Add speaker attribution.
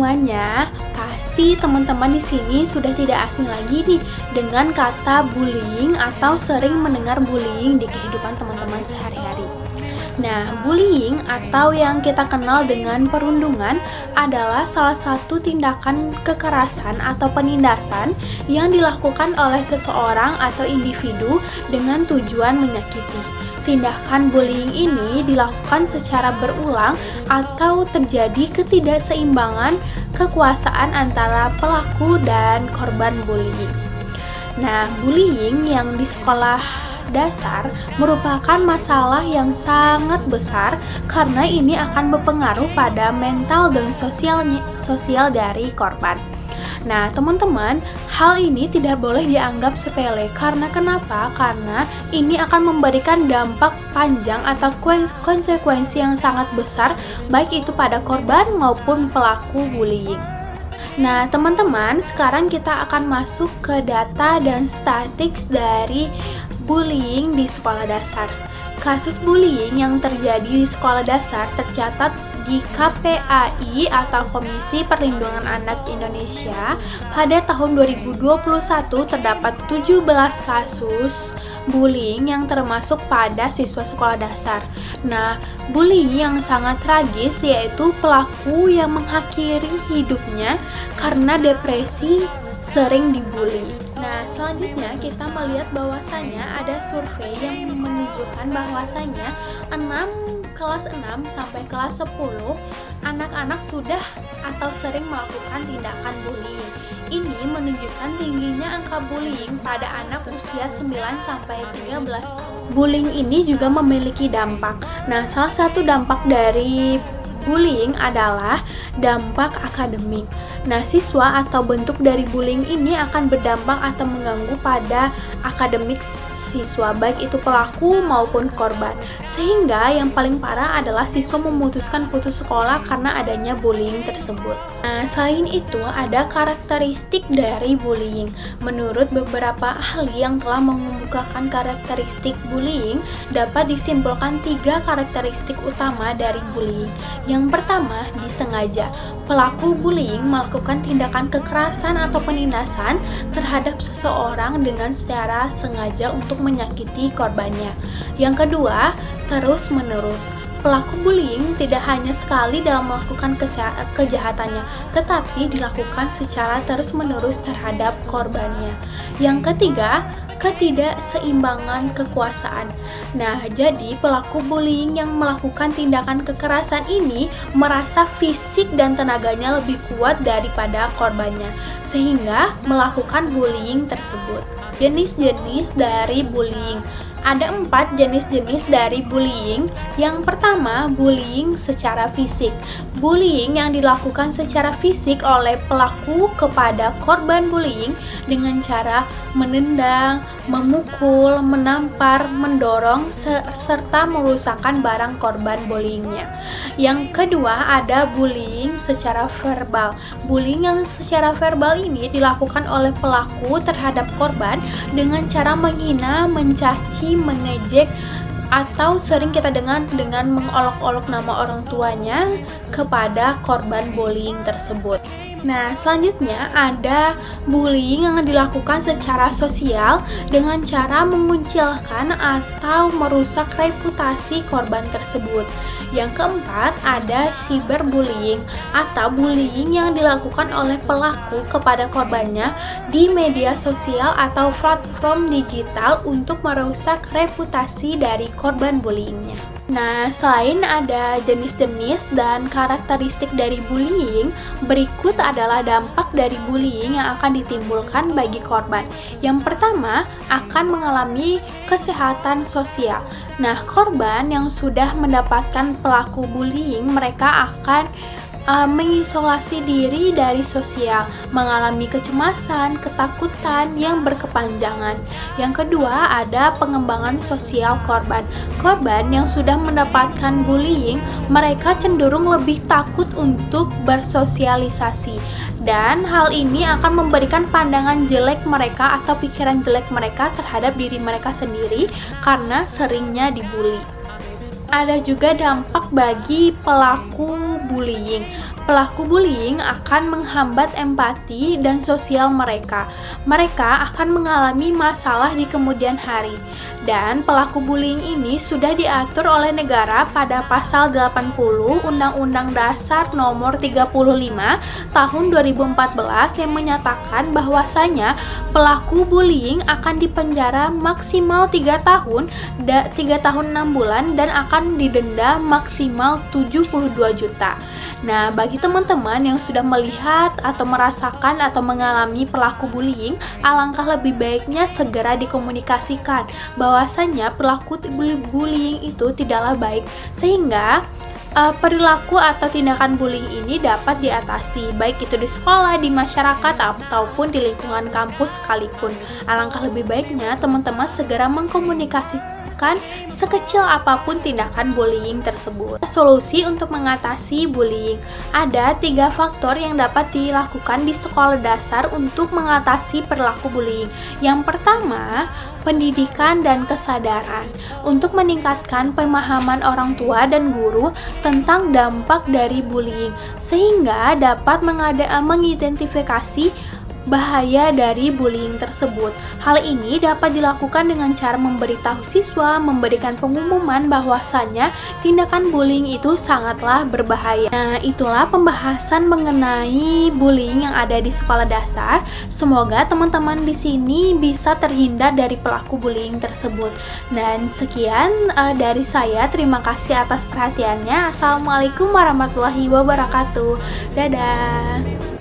Speaker 1: semuanya, pasti teman-teman di sini sudah tidak asing lagi nih dengan kata bullying atau sering mendengar bullying di kehidupan teman-teman sehari-hari. Nah, bullying atau yang kita kenal dengan perundungan adalah salah satu tindakan kekerasan atau penindasan yang dilakukan oleh seseorang atau individu dengan tujuan menyakiti. Tindakan bullying ini dilakukan secara berulang atau terjadi ketidakseimbangan kekuasaan antara pelaku dan korban bullying. Nah, bullying yang di sekolah dasar merupakan masalah yang sangat besar karena ini akan berpengaruh pada mental dan sosial dari korban. Nah, teman-teman, hal ini tidak boleh dianggap sepele. Karena kenapa? Karena ini akan memberikan dampak panjang atau konsekuensi yang sangat besar, baik itu pada korban maupun pelaku bullying. Nah, teman-teman, sekarang kita akan masuk ke data dan statistik dari bullying di sekolah dasar. Kasus bullying yang terjadi di sekolah dasar tercatat di KPAI atau Komisi Perlindungan Anak Indonesia pada tahun 2021 terdapat 17 kasus bullying yang termasuk pada siswa sekolah dasar. Nah, bullying yang sangat tragis yaitu pelaku yang mengakhiri hidupnya karena depresi sering dibully. Nah, selanjutnya kita melihat bahwasanya ada survei yang menunjukkan bahwasanya kelas 6 sampai kelas 10 anak-anak sudah atau sering melakukan tindakan bullying. Ini menunjukkan tingginya angka bullying pada anak usia 9 sampai 13 tahun. Bullying ini juga memiliki dampak. Nah, salah satu dampak dari bullying adalah dampak akademik. Nah, siswa atau bentuk dari bullying ini akan berdampak atau mengganggu pada akademik siswa, baik itu pelaku maupun korban. Sehingga yang paling parah adalah siswa memutuskan putus sekolah karena adanya bullying tersebut. Nah, selain itu ada karakteristik dari bullying. Menurut beberapa ahli yang telah mengemukakan karakteristik bullying, dapat disimpulkan 3 karakteristik utama dari bullying. Yang pertama, disengaja. Pelaku bullying melakukan tindakan kekerasan atau penindasan terhadap seseorang dengan secara sengaja untuk menyakiti korbannya. Yang kedua, terus-menerus. Pelaku bullying tidak hanya sekali dalam melakukan kejahatannya, tetapi dilakukan secara terus-menerus terhadap korbannya. Yang ketiga, ketidakseimbangan kekuasaan. Nah, jadi pelaku bullying yang melakukan tindakan kekerasan ini merasa fisik dan tenaganya lebih kuat daripada korbannya, sehingga melakukan bullying tersebut. Jenis-jenis dari bullying. Ada 4 jenis-jenis dari bullying. Yang pertama, bullying secara fisik. Bullying yang dilakukan secara fisik oleh pelaku kepada korban bullying dengan cara menendang, memukul, menampar, mendorong, serta merusakkan barang korban bullyingnya. Yang kedua, ada bullying secara verbal. Bullying yang secara verbal ini dilakukan oleh pelaku terhadap korban dengan cara menghina, mencaci, mengejek, atau sering kita dengar dengan mengolok-olok nama orang tuanya kepada korban bullying tersebut. Nah, selanjutnya ada bullying yang dilakukan secara sosial dengan cara mengucilkan atau merusak reputasi korban tersebut. Yang keempat, ada cyberbullying atau bullying yang dilakukan oleh pelaku kepada korbannya di media sosial atau platform digital untuk merusak reputasi dari korban bullyingnya. Nah, selain ada jenis-jenis dan karakteristik dari bullying, berikut adalah dampak dari bullying yang akan ditimbulkan bagi korban. Yang pertama, akan mengalami kesehatan sosial. Nah, korban yang sudah mendapatkan pelaku bullying, mereka akan mengisolasi diri dari sosial, mengalami kecemasan, ketakutan yang berkepanjangan. Yang kedua, ada pengembangan sosial korban. Korban yang sudah mendapatkan bullying, mereka cenderung lebih takut untuk bersosialisasi. Dan hal ini akan memberikan pandangan jelek mereka atau pikiran jelek mereka terhadap diri mereka sendiri karena seringnya dibully. Ada juga dampak bagi pelaku bullying. Pelaku bullying akan menghambat empati dan sosial mereka. Mereka akan mengalami masalah di kemudian hari. Dan pelaku bullying ini sudah diatur oleh negara pada pasal 80 Undang-Undang Dasar Nomor 35 Tahun 2014 yang menyatakan bahwasanya pelaku bullying akan dipenjara maksimal 3 tahun 6 bulan dan akan didenda maksimal 72 juta. Nah, bagi teman-teman yang sudah melihat atau merasakan atau mengalami pelaku bullying, alangkah lebih baiknya segera dikomunikasikan bahwasanya pelaku bullying itu tidaklah baik, sehingga perilaku atau tindakan bullying ini dapat diatasi, baik itu di sekolah, di masyarakat, ataupun di lingkungan kampus sekalipun. Alangkah lebih baiknya teman-teman segera mengkomunikasikan sekecil apapun tindakan bullying tersebut. Solusi untuk mengatasi bullying. Ada 3 faktor yang dapat dilakukan di sekolah dasar untuk mengatasi perilaku bullying. Yang pertama, pendidikan dan kesadaran untuk meningkatkan pemahaman orang tua dan guru tentang dampak dari bullying, sehingga dapat mengidentifikasi bahaya dari bullying tersebut. Hal ini dapat dilakukan dengan cara memberitahu siswa, memberikan pengumuman bahwasannya tindakan bullying itu sangatlah berbahaya. Nah, itulah pembahasan mengenai bullying yang ada di sekolah dasar. Semoga teman-teman di sini bisa terhindar dari pelaku bullying tersebut. Dan sekian dari saya. Terima kasih atas perhatiannya. Assalamualaikum warahmatullahi wabarakatuh. Dadah.